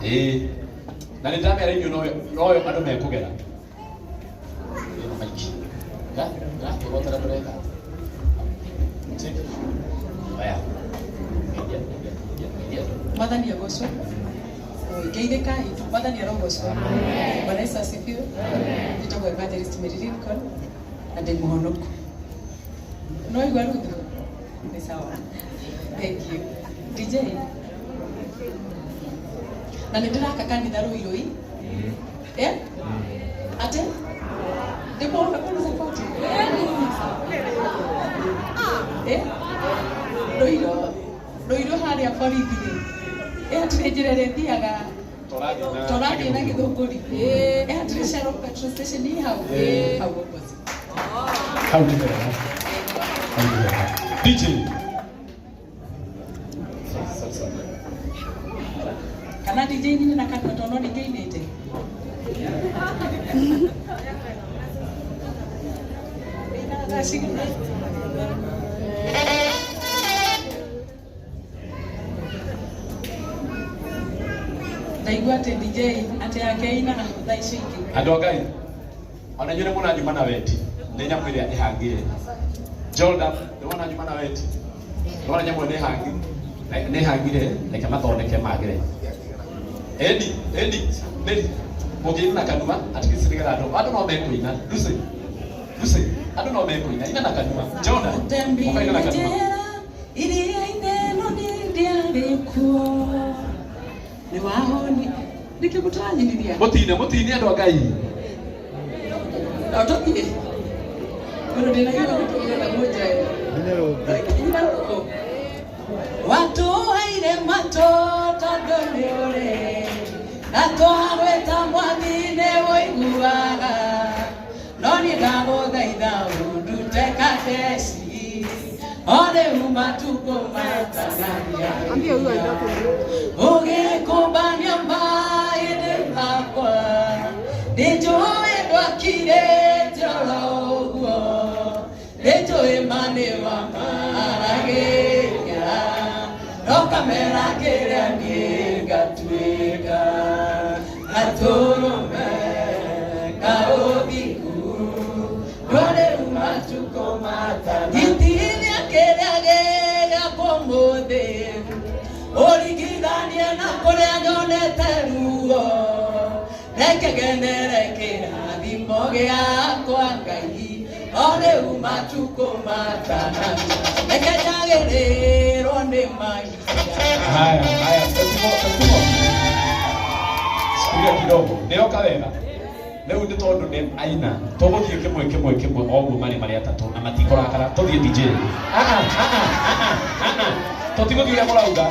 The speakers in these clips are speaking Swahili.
Na nitamera inyo no andu mekugera. Ya, ibotara ndoreka. Aya. Mwathani agocwo. Ngeithĩka itu Mwathani arogocwo. Bwana Yesu asifiwe. Njĩtagwo Evangelist Mary Lincoln na ndĩ mũhonoku. No igua ruthu? Nĩ sawa. Thank you. DJ. Na nĩndĩraka kanitha Rũirũi. Ate? Ndĩmona kũndũ support. Rũirũ harĩa borithi-rĩ. Hatirĩ njĩra ĩrĩa ĩthiaga tũrathiĩ na Gĩthũngũri. Hatirĩ Shell petrol station ĩ hau. Hau opposite. Hau nĩ wega. DJ. Kana DJ nini na kana tono nĩngĩinĩte. Ndaigua atĩ DJ atĩ akeina thaa ici ingĩ. Andũ a Ngai, ona inyuĩ nĩ mũranjuma na wendi, nĩ nyamũ ĩrĩa ĩhangire. Jordan, nĩ wona nyuma na wendi. Nĩ wona nyamũ nĩ ĩhangire, reke mathondeke magĩre. Edi, mũngĩina na kanua, atigisi nĩgetha andũ no mekũina. Lucy, andũ no mekũina, ina na kanua. Jordan, mũkaina na kanua. Iria-inĩ no nĩ ndĩarĩ kuo. Nĩ wahoni. Nĩkĩ mũtũranyiria? Mũtine andũ a Ngai. Tũthiĩ. Mũndũ ndĩnagiuga gũtũgĩra mũnja. Watuheire matũ tondũ nĩ ũrĩ. Na twagwĩta mwathi nĩ ũiguaga. No niĩ ndagũthaitha ũndute kabeci. O rĩu matukũ matanagia. Ũgĩkũmbania maĩ-inĩ makwa. Nĩnjũĩ ndwakirĩte oro ũguo. Nĩnjũĩ ma nĩ wamaragĩria. No kamera kĩrĩa niĩ ngatuĩka. Gatũrũme kaũthiku. No rĩu matukũ matanagia. Itinia kĩrĩa gĩgakwo mũthĩ. Ũringithanie na kũrĩa nyonete ruo. Reke genere kĩrathimo gĩakwa Ngai. O rĩu matukũ matanagia. Reke njagĩrĩrwo nĩ mahinda. Haya, tatimo. Sikia kidogo. Nĩoka wega. Rĩu nĩ tondũ nĩ aina. Tũgũthiĩ kĩmwe o ũguo marĩ atatũ na matikũrakara. Tũthiĩ DJ. Tũtigũthiĩ ũrĩa mũrauga.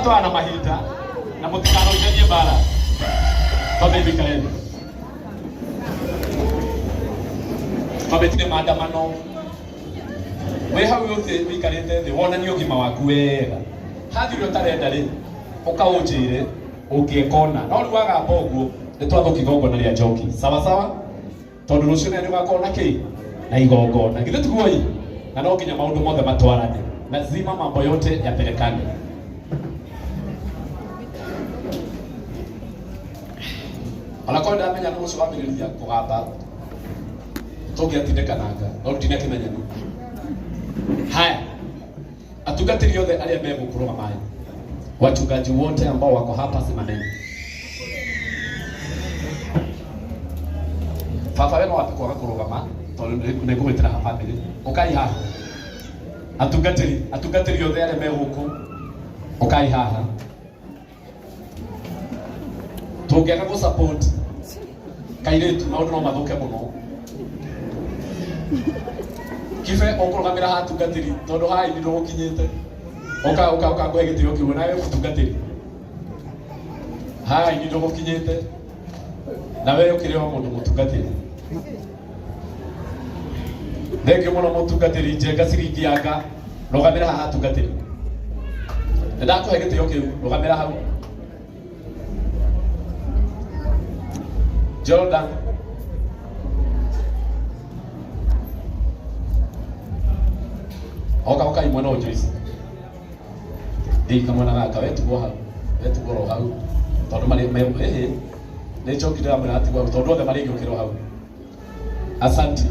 turatwara na mahinda na mutikanocenjie mbara twambikareni twambitire maandamano we hau yote wikarite thi wonanie ũgima waku wega hathi ũrĩa ũtarenda rĩ ũkaũnjĩre ũngĩekona no rĩu wagamba ũguo nĩ twathoka igongona rĩa njoki sawa sawa tondũ rũciũ nĩ ũgakorwo na kĩ na igongona githĩ tiguoi na no nginya maũndũ mothe matwarane lazima mambo yote yapelekane. Alakoenda amenya nĩ ũcio wambĩrĩria kũgamba tũngĩatindekananga no rutine kĩmenyano. Haya, atungatĩri othe arĩa megũkũrũgama wachungaji wote ambao wako hapa simameni. Baba wena wapi kwaga kũrũgama tondũ nĩ ngũgwĩtĩra ha family ũkai haha. Atungatĩri othe arĩa me gũkũ ũkai haha. Tũngĩaga gũ support kairĩtu maũndũ no mathũke mũno. Kibe ũkũrũgamĩra ha atungatĩri tondũ haha nĩ ndũgũkinyĩte. Ũka kũhe gĩtĩo kĩu nawe ũtungatĩri. Haha nĩ ndũgũkinyĩte. Nawe ũkĩrĩ o mũndũ mũtungatĩri. Thengio mũno mũtungatĩri njenga ciringi yanga rũgamĩra haha atungatĩri. Ndakũhe gĩtĩo kĩu rũgamĩra hau. Jordan oka imwana wa Joyce kama na gaka wetu go hau tondu mari ehe ne chokire amana ati go tondu othe mari ngukiro hau. Asante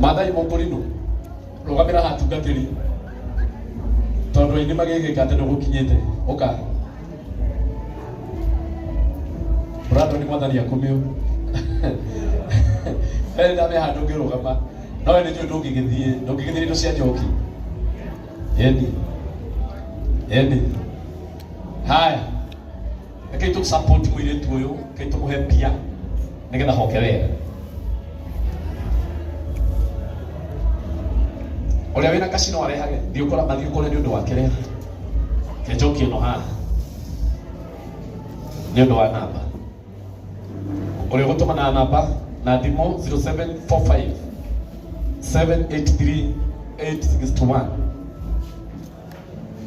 Mathai Mũkũrinũ rũgamĩra ha atungatĩri tondu aini magĩgĩka tene gũkinyĩte oka Brado ni mwathani akumio. Enda me handu ngirugama. No we nĩ ndũngĩgĩthiĩ indo cia njoki. Eni. Haya. Reke tu support mũirĩtu ũyũ, reke tũmũhe mbia nĩgetha hoke wega. Ũrĩa wĩna casino arehage, thiĩ ũkore nĩ ũndũ wake rĩa. Ke njoki ĩno haha. Nĩ ũndũ wa namba. Ule gutuma na namba na thimo 0745 783 861.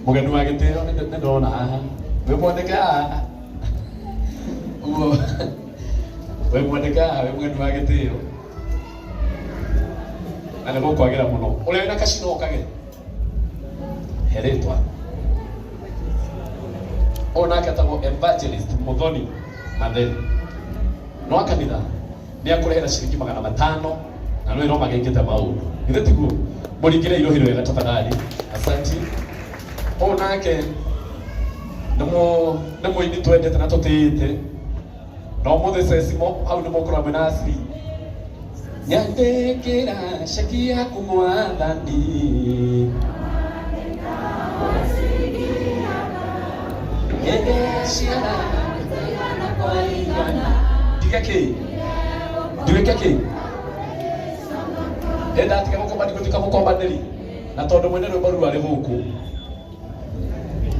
Mugeni wa gĩtĩo nĩ ndona haha. We mwandĩke haha. We mwandĩke haha we mugeni wa gĩtĩo. Na nĩ gũkwagĩra mũno. Ũrĩa wĩna casino ũkage. Heretwa. Ona katagwo Evangelist Muthoni Matheni. No kanitha ni akurehera ciringi 500 na no ĩro magĩkĩte maũndũ. Githĩ tiguo mũringĩre irohiro wega tafadhali. Asante. Onake nĩ mũini twendete na tũtĩĩte. No mũthececimo hau nĩ mũkũra mwena asiri. Nyandĩkĩra ceki yaku Mwathani. Diweke enda atika mukombanĩri na tondũ mwene rwĩmbo rũu arĩ gũkũ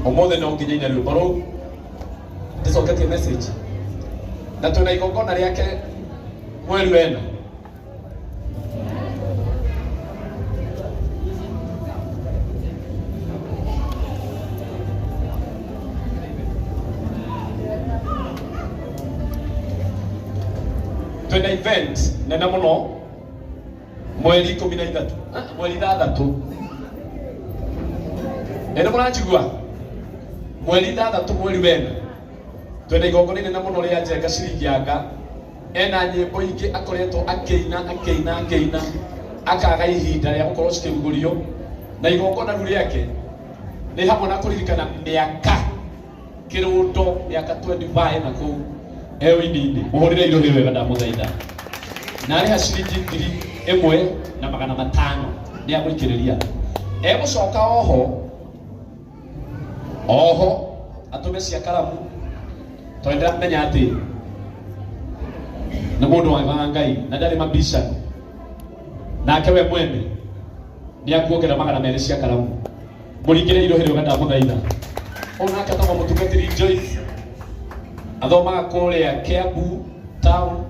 ũmũthĩ no nginya rwĩmbo rũu ndĩcoketie message na twĩna igongona rĩake mweri wena. Twina event nene mũno mweri 13 mweri 6 ene mũranjigua mweri 6 mweri wena twina igongona nene mũno rĩa njenga ciringi yanga ena nyĩmbo ingĩ akoretwo akĩina akaga ihinda rĩa gũkorwo cikĩrugũrio na igongona rĩu rĩake nĩ hamwe na kũririkana mĩaka kĩrũndo mĩaka 25 na kũu ewini muhurire irohiro wega ndamuthaitha na arĩ ha ciringi 1,500 nĩ agũikĩrĩria egũcoka oho atũme cia karamu twendera menya atĩ nĩ mũndũ wa Ngai na ndarĩ mabicani nake we mwene nĩ akuongera 200 cia karamu Mũringĩre irohero gata mũthaitha. Ona katagwo mũtungatĩri Joyce. Athomaga kũrĩa Kiambu town.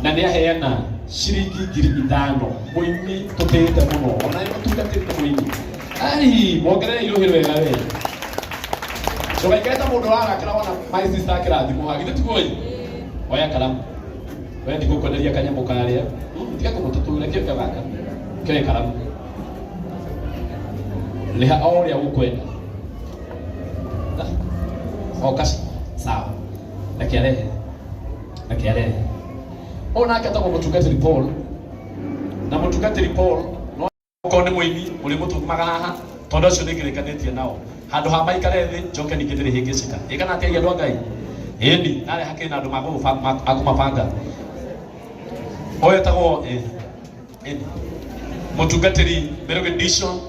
Na nĩ aheana ciringi 5,000 mũini tũtĩĩte mũno. Ona mũtungatĩri mũini. Ai, mongerere irohero wega we. Cogaiketa mũndũ warakĩra wona my sister kĩrathimo hagithĩ tiguo. Oya karamu. Wewe ndiko kwenderia kanyamũ karĩa. Tiga kũmũtũtũra kĩo kĩthaka. Kĩoe karamu. Rĩha o ũrĩa ũkwenda. Okas. Sawa. Nakiarehe. Ona katagwo mũtungatĩri Paul. Na mũtungatĩri Paul no okorwo nĩ mũini ũrĩ mũtũmaga haha tondũ ũcio nĩ ngĩrĩkanĩtie nao. Handũ ha maikare thĩ njoke ningĩ ndĩrĩhĩngĩcĩka. Ĩkana atĩ andũ a Ngai. Ĩni narĩ hakĩrĩ na andũ makũmabanga. Oya tagwo mũtungatĩri Meroge Dishon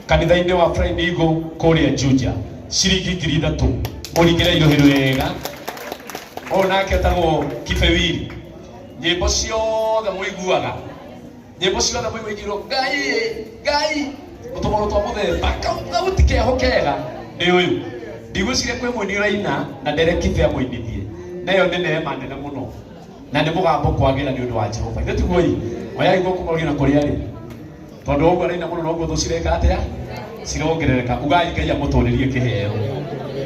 kanitha-inĩ wa Flying Eagle kũrĩa Juja. Ciringi 3,000. Mũringĩre irohero wega. Ona ketagwo Kibewiri. Nyĩmbo ciothe mũiguaga. Nyĩmbo ciothe mũiguagĩrwo Ngai. Mũtũmoro twa mũthemba. Kauti keho kega. Nĩ ũyũ. Ndigwĩciria kwĩ mũini ũraina na nderekibe amũinithie. Nayo nĩ neema nene mũno. Na nĩ mũgambo kwagĩra nĩ ũndũ wa Jehova. Ithe tiguo ĩ. Oya igũrũ kũmũria na kũrĩa rĩ. Tondũ ũguo araina mũno noguo thũ cireka atĩa? Cirongerereka. Ugai Ngai amũtũrĩrie kĩheo.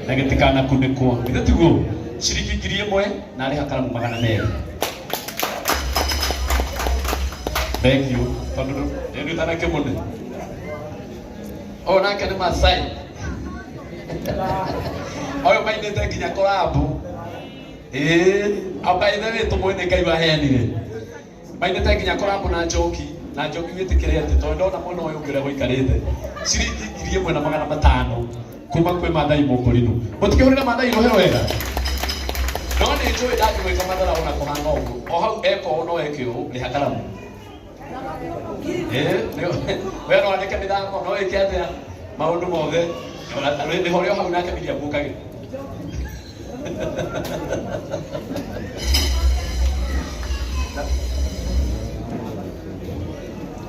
Na gĩtikanakunĩkwo. Ithe tiguo ciringi 1,000 na arĩ hakaramu 200. Thank you. Tondũ nĩ tanake mũno. Ona nake nĩ Masai. Oyo mainĩte nginya korabu. Abaithe wĩtũ mwene Ngai waheanire. Mainĩte nginya korabu na Njoki. Na Njoki wĩtĩkĩre atĩ tondũ ndona mwena ũyũ ũngĩ ũrĩa gũikarĩte. Ciringi 1,500 kuma kwĩ Mathai Mũkũrinũ. Mũtikĩhũrĩra Mathai irohero wega. No nĩ njũĩ ndangĩgwĩka mathara ona kũhana ũguo. O hau eka ũũ no eke ũũ rĩha karamu. We no andĩke mĩthako no ĩke atĩa maũndũ mothe. Rĩho rĩo hau nake William Mũkagĩ.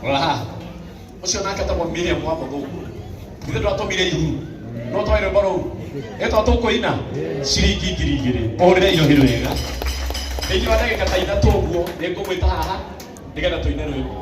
Raha. Ũcio nake tagwo Miriam wa Mũthũngũ. Ithe twatũmire ihu. No twaire mbaro. Etwa tũkũina ciringi 2,000. Ũhũrĩre irohero wega. Thĩinĩ wa ndagĩka ta 3 ũguo nĩ ngũgwĩta haha nĩgetha tũine rwĩmbo.